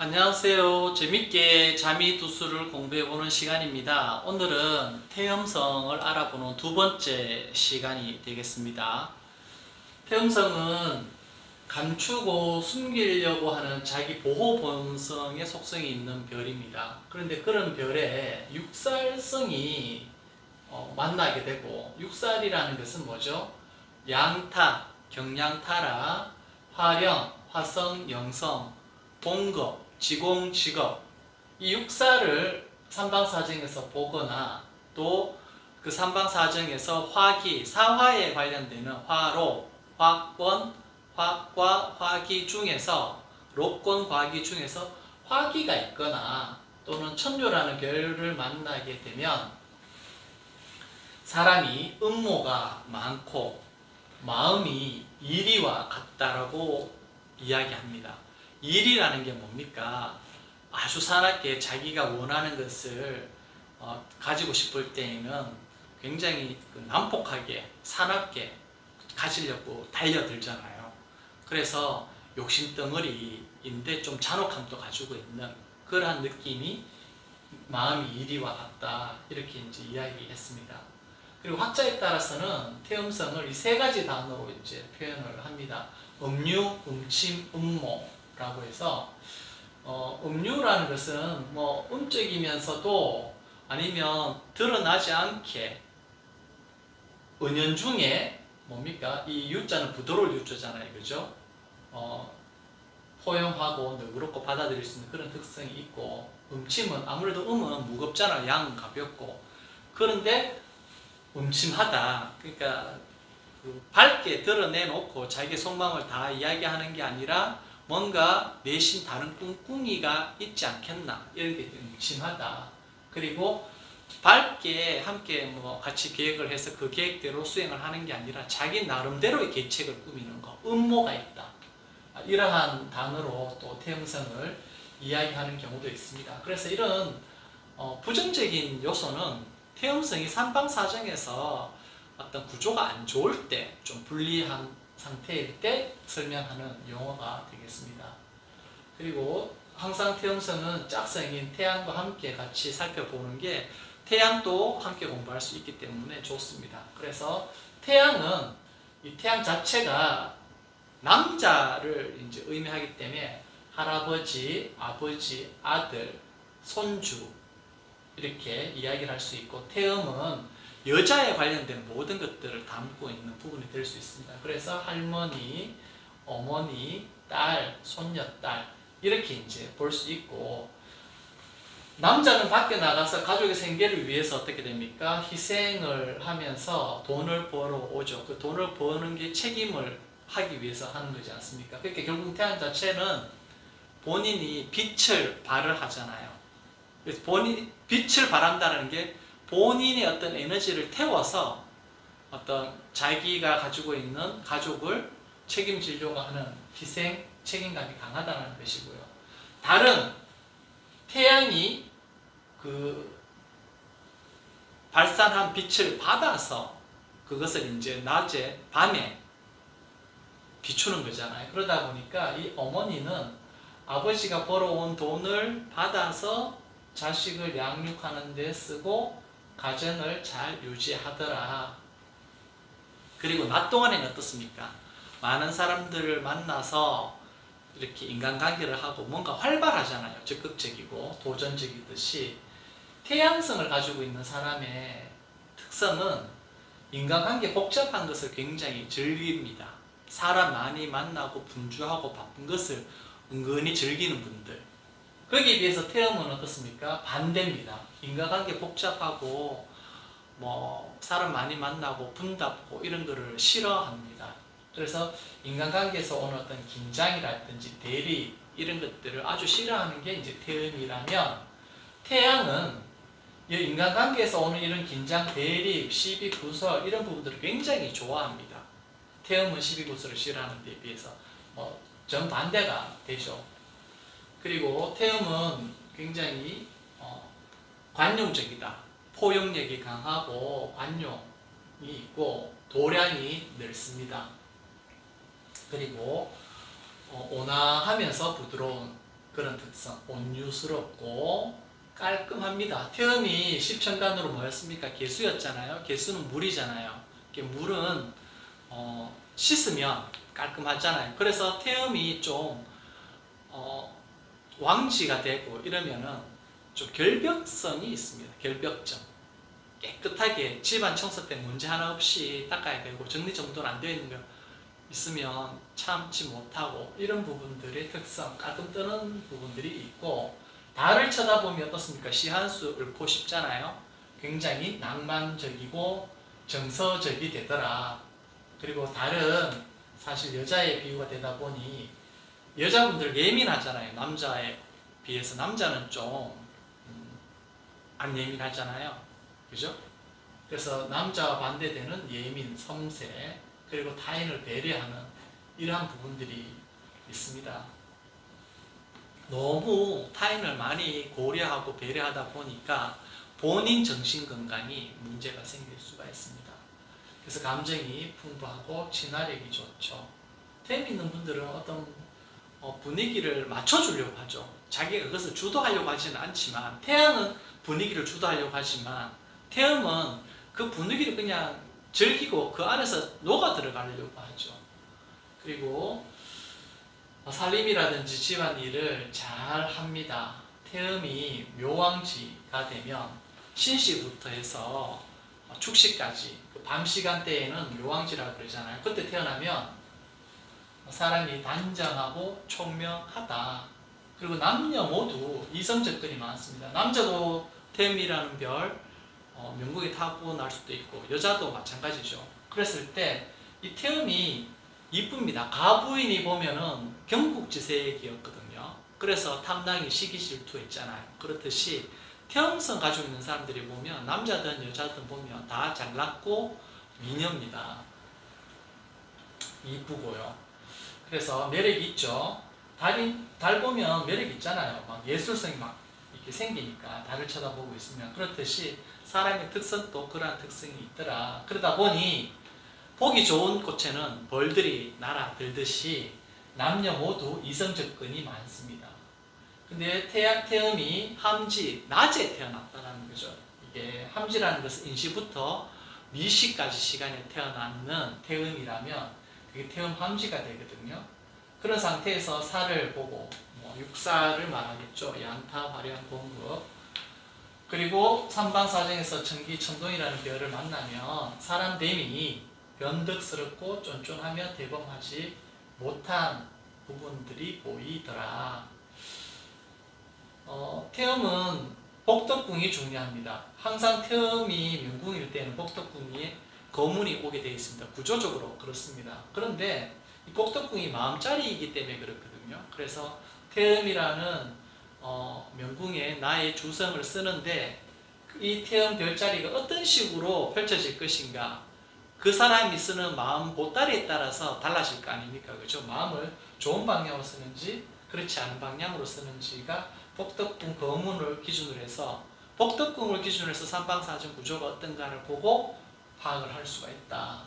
안녕하세요. 재밌게 자미두수를 공부해보는 시간입니다. 오늘은 태음성을 알아보는 두 번째 시간이 되겠습니다. 태음성은 감추고 숨기려고 하는 자기 보호 본성의 속성이 있는 별입니다. 그런데 그런 별에 육살성이 만나게 되고, 육살이라는 것은 뭐죠? 양타, 경양타라, 화령, 화성, 영성, 동거, 지공, 직업, 이 육사를 삼방사정에서 보거나 또 그 삼방사정에서 화기, 사화에 관련되는 화로, 화권, 화과, 화기 중에서 록권, 과기 중에서 화기가 있거나 또는 천묘라는 별을 만나게 되면 사람이 음모가 많고 마음이 이리와 같다라고 이야기합니다. 일이라는 게 뭡니까? 아주 사납게 자기가 원하는 것을 가지고 싶을 때에는 굉장히 난폭하게 사납게 가지려고 달려들잖아요. 그래서 욕심덩어리인데 좀 잔혹함도 가지고 있는 그러한 느낌이 마음이 이리와 같다, 이렇게 이제 이야기했습니다. 그리고 학자에 따라서는 태음성을 이 세 가지 단어로 이제 표현을 합니다. 음유, 음침, 음모 라고 해서 음유라는 것은 뭐 음적이면서도 아니면 드러나지 않게 은연중에 뭡니까? 이 유자는 부드러울 유자잖아요. 그죠? 포용하고 너그럽고 받아들일 수 있는 그런 특성이 있고, 음침은 아무래도 음은 무겁잖아요. 양은 가볍고. 그런데 음침하다. 그러니까 밝게 드러내놓고 자기 속마음을 다 이야기하는 게 아니라 뭔가 내심 다른 꿍꿍이가 있지 않겠나, 이런 게 음침하다. 그리고 밝게 함께 뭐 같이 계획을 해서 그 계획대로 수행을 하는 게 아니라 자기 나름대로의 계책을 꾸미는 거, 음모가 있다. 이러한 단어로 또 태음성을 이야기하는 경우도 있습니다. 그래서 이런 부정적인 요소는 태음성이 삼방사정에서 어떤 구조가 안 좋을 때, 좀 불리한 상태일 때 설명하는 용어가 되겠습니다. 그리고 항상 태음성은 짝성인 태양과 함께 같이 살펴보는 게, 태양도 함께 공부할 수 있기 때문에 좋습니다. 그래서 태양은 이 태양 자체가 남자를 이제 의미하기 때문에 할아버지, 아버지, 아들, 손주 이렇게 이야기를 할 수 있고, 태음은 여자에 관련된 모든 것들을 담고 있는 부분이 될 수 있습니다. 그래서 할머니, 어머니, 딸, 손녀딸 이렇게 이제 볼 수 있고, 남자는 밖에 나가서 가족의 생계를 위해서 어떻게 됩니까? 희생을 하면서 돈을 벌어 오죠. 그 돈을 버는 게 책임을 하기 위해서 하는 거지 않습니까? 그러니까 결국 태양 자체는 본인이 빛을 발을 하잖아요. 그래서 빛을 발한다는 게 본인의 어떤 에너지를 태워서 어떤 자기가 가지고 있는 가족을 책임지려고 하는 희생, 책임감이 강하다는 것이고요. 달은 태양이 그 발산한 빛을 받아서 그것을 이제 낮에, 밤에 비추는 거잖아요. 그러다 보니까 이 어머니는 아버지가 벌어온 돈을 받아서 자식을 양육하는 데 쓰고 가정을 잘 유지하더라. 그리고 낮 동안에는 어떻습니까? 많은 사람들을 만나서 이렇게 인간관계를 하고 뭔가 활발하잖아요. 적극적이고 도전적이듯이. 태양성을 가지고 있는 사람의 특성은 인간관계 복잡한 것을 굉장히 즐깁니다. 사람 많이 만나고 분주하고 바쁜 것을 은근히 즐기는 분들. 거기에 비해서 태음은 어떻습니까? 반대입니다. 인간관계 복잡하고 뭐 사람 많이 만나고 분답고 이런 거를 싫어합니다. 그래서 인간관계에서 오는 어떤 긴장이라든지 대립 이런 것들을 아주 싫어하는 게 이제 태음이라면, 태양은 이 인간관계에서 오는 이런 긴장, 대립, 시비, 구설 이런 부분들을 굉장히 좋아합니다. 태음은 시비, 구설을 싫어하는 데 비해서 정반대가 되죠. 그리고 태음은 굉장히 관용적이다. 포용력이 강하고 관용이 있고 도량이 넓습니다. 그리고 온화하면서 부드러운 그런 특성, 온유스럽고 깔끔합니다. 태음이 십천간으로 뭐였습니까? 개수였잖아요. 개수는 물이잖아요. 물은 씻으면 깔끔하잖아요. 그래서 태음이 좀 왕지가 되고 이러면은 좀 결벽성이 있습니다. 결벽점. 깨끗하게 집안 청소 때 문제 하나 없이 닦아야 되고 정리정돈 안 되어 있는 거 있으면 참지 못하고 이런 부분들의 특성, 깔끔 뜨는 부분들이 있고, 달을 쳐다보면 어떻습니까? 시한수 읊고 싶잖아요. 굉장히 낭만적이고 정서적이 되더라. 그리고 달은 사실 여자의 비유가 되다 보니 여자분들 예민하잖아요. 남자에 비해서 남자는 좀 안 예민하잖아요. 그죠? 그래서 남자와 반대되는 예민, 섬세, 그리고 타인을 배려하는 이러한 부분들이 있습니다. 너무 타인을 많이 고려하고 배려하다 보니까 본인 정신건강이 문제가 생길 수가 있습니다. 그래서 감정이 풍부하고 친화력이 좋죠. 태음 있는 분들은 어떤 분위기를 맞춰주려고 하죠. 자기가 그것을 주도하려고 하지는 않지만, 태양은 분위기를 주도하려고 하지만 태음은 그 분위기를 그냥 즐기고 그 안에서 녹아 들어가려고 하죠. 그리고 살림이라든지 집안일을 잘 합니다. 태음이 묘왕지가 되면 신시부터 해서 축시까지 밤 시간대에는 묘왕지라고 그러잖아요. 그때 태어나면 사람이 단정하고 총명하다. 그리고 남녀 모두 이성접근이 많습니다. 남자도 태음이라는 별 명국에 타고날 수도 있고 여자도 마찬가지죠. 그랬을 때 이 태음이 이쁩니다. 가부인이 보면은 경국지색이었거든요. 그래서 탐낭이 시기질투했잖아요. 그렇듯이 태음성 가지고 있는 사람들이 보면 남자든 여자든 보면 다 잘났고 미녀입니다. 이쁘고요. 그래서 매력이 있죠. 달 보면 매력이 있잖아요. 막 예술성이 막 이렇게 생기니까 달을 쳐다보고 있으면. 그렇듯이 사람의 특성도 그러한 특성이 있더라. 그러다 보니 보기 좋은 꽃에는 벌들이 날아들듯이 남녀 모두 이성접근이 많습니다. 근데 태음이 함지, 낮에 태어났다는 거죠. 이게 함지라는 것은 인시부터 미시까지 시간에 태어나는 태음이라면 그게 태음 함지가 되거든요. 그런 상태에서 살을 보고 육사를 말하겠죠. 양타, 화령, 공급. 그리고 삼방사정에서 천기, 천동이라는 별을 만나면 사람 됨이 변덕스럽고 쫀쫀하며 대범하지 못한 부분들이 보이더라. 태음은 복덕궁이 중요합니다. 항상 태음이 명궁일 때는 복덕궁에 거문이 오게 되어 있습니다. 구조적으로 그렇습니다. 그런데 이 복덕궁이 마음자리이기 때문에 그렇거든요. 그래서 태음이라는 명궁에 나의 주성을 쓰는데 이 태음 별자리가 어떤 식으로 펼쳐질 것인가, 그 사람이 쓰는 마음 보따리에 따라서 달라질 거 아닙니까? 그죠? 마음을 좋은 방향으로 쓰는지 그렇지 않은 방향으로 쓰는지가 복덕궁 거문을 기준으로 해서, 복덕궁을 기준으로 해서 삼방사정 구조가 어떤가를 보고 파악을 할 수가 있다.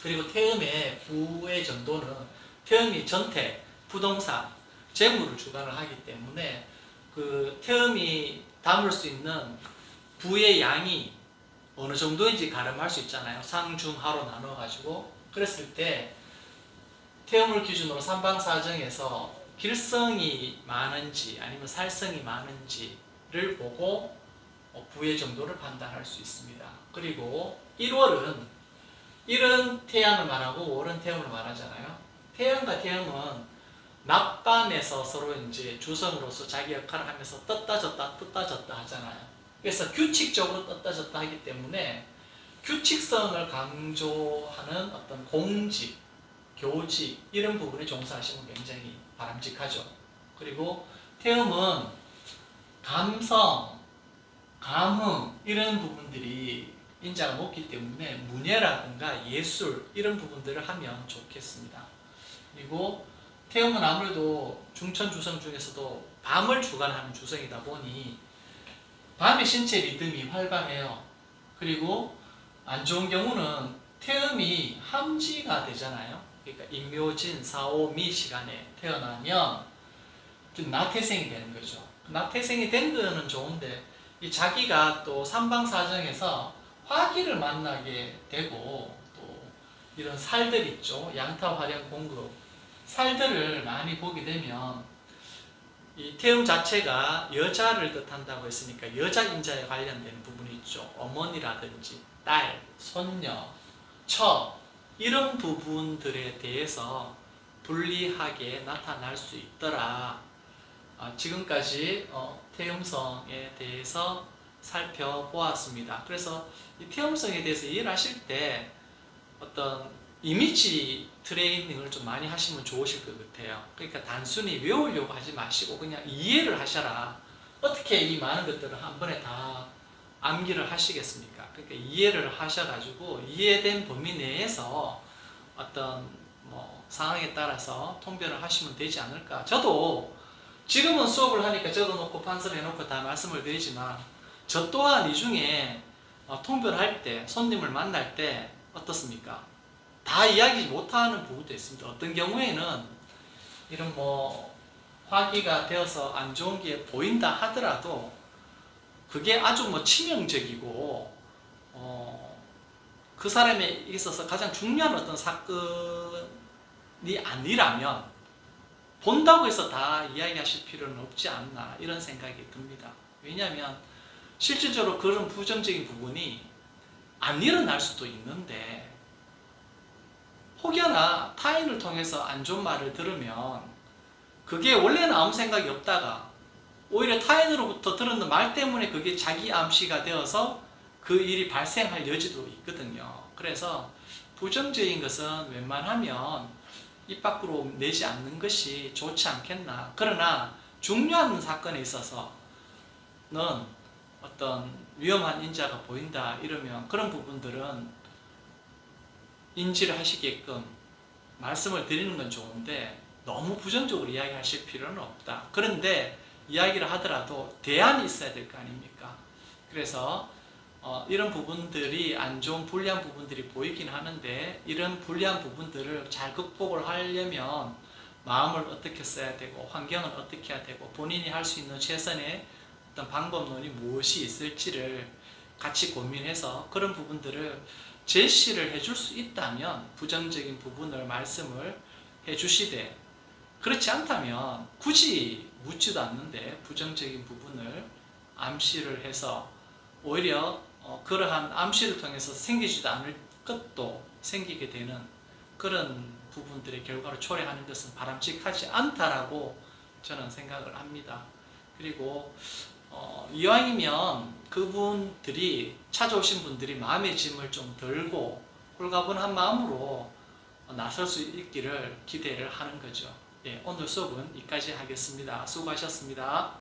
그리고 태음의 부의 정도는 태음이 전태, 부동산, 재물을 주관을 하기 때문에 그 태음이 담을 수 있는 부의 양이 어느 정도인지 가늠할 수 있잖아요. 상, 중, 하로 나눠가지고. 그랬을 때 태음을 기준으로 삼방사정에서 길성이 많은지 아니면 살성이 많은지를 보고 부의 정도를 판단할 수 있습니다. 그리고 1월은 1은 태양을 말하고 5월은 태음을 말하잖아요. 태양과 태음은 낮밤에서 서로 이제 주성으로서 자기 역할을 하면서 떴다 졌다 떴다 졌다 하잖아요. 그래서 규칙적으로 떴다 졌다 하기 때문에 규칙성을 강조하는 어떤 공직, 교직 이런 부분에 종사하시면 굉장히 바람직하죠. 그리고 태음은 감성, 감흥 이런 부분들이 인자가 높기 때문에 문예라든가 예술 이런 부분들을 하면 좋겠습니다. 그리고 태음은 아무래도 중천주성 중에서도 밤을 주관하는 주성이다 보니 밤의 신체 리듬이 활발해요. 그리고 안 좋은 경우는 태음이 함지가 되잖아요. 그러니까 임묘진, 사오미 시간에 태어나면 나태생이 되는 거죠. 나태생이 된 거는 좋은데 이 자기가 또 삼방사정에서 화기를 만나게 되고 또 이런 살들 있죠. 양타 화령 공급 살들을 많이 보게 되면 이 태음 자체가 여자를 뜻한다고 했으니까 여자 인자에 관련된 부분이 있죠. 어머니라든지 딸, 손녀, 처 이런 부분들에 대해서 불리하게 나타날 수 있더라. 지금까지 태음성에 대해서 살펴보았습니다. 그래서 이 태음성에 대해서 이해를 하실 때 어떤 이미지 트레이닝을 좀 많이 하시면 좋으실 것 같아요. 그러니까 단순히 외우려고 하지 마시고 그냥 이해를 하셔라. 어떻게 이 많은 것들을 한 번에 다 암기를 하시겠습니까? 그러니까 이해를 하셔가지고 이해된 범위 내에서 어떤 상황에 따라서 통변을 하시면 되지 않을까. 저도 지금은 수업을 하니까 적어놓고 판서해놓고 다 말씀을 드리지만 저 또한 이 중에 통변할 때 손님을 만날 때 어떻습니까? 다 이야기 못하는 부분도 있습니다. 어떤 경우에는 이런 화기가 되어서 안 좋은 게 보인다 하더라도 그게 아주 치명적이고 그 사람에 있어서 가장 중요한 어떤 사건이 아니라면 본다고 해서 다 이야기하실 필요는 없지 않나 이런 생각이 듭니다. 왜냐하면 실질적으로 그런 부정적인 부분이 안 일어날 수도 있는데 혹여나 타인을 통해서 안 좋은 말을 들으면 그게 원래는 아무 생각이 없다가 오히려 타인으로부터 들은 말 때문에 그게 자기 암시가 되어서 그 일이 발생할 여지도 있거든요. 그래서 부정적인 것은 웬만하면 입 밖으로 내지 않는 것이 좋지 않겠나. 그러나 중요한 사건에 있어서는 어떤 위험한 인자가 보인다 이러면 그런 부분들은 인지를 하시게끔 말씀을 드리는 건 좋은데 너무 부정적으로 이야기하실 필요는 없다. 그런데 이야기를 하더라도 대안이 있어야 될 거 아닙니까? 그래서 이런 부분들이 안 좋은 불리한 부분들이 보이긴 하는데 이런 불리한 부분들을 잘 극복을 하려면 마음을 어떻게 써야 되고 환경은 어떻게 해야 되고 본인이 할 수 있는 최선의 어떤 방법론이 무엇이 있을지를 같이 고민해서 그런 부분들을 제시를 해줄 수 있다면 부정적인 부분을 말씀을 해주시되 그렇지 않다면 굳이 묻지도 않는데 부정적인 부분을 암시를 해서 오히려 그러한 암시를 통해서 생기지도 않을 것도 생기게 되는 그런 부분들의 결과로 초래하는 것은 바람직하지 않다라고 저는 생각을 합니다. 그리고 이왕이면 그분들이 찾아오신 분들이 마음의 짐을 좀 덜고 홀가분한 마음으로 나설 수 있기를 기대를 하는 거죠. 예, 오늘 수업은 여기까지 하겠습니다. 수고하셨습니다.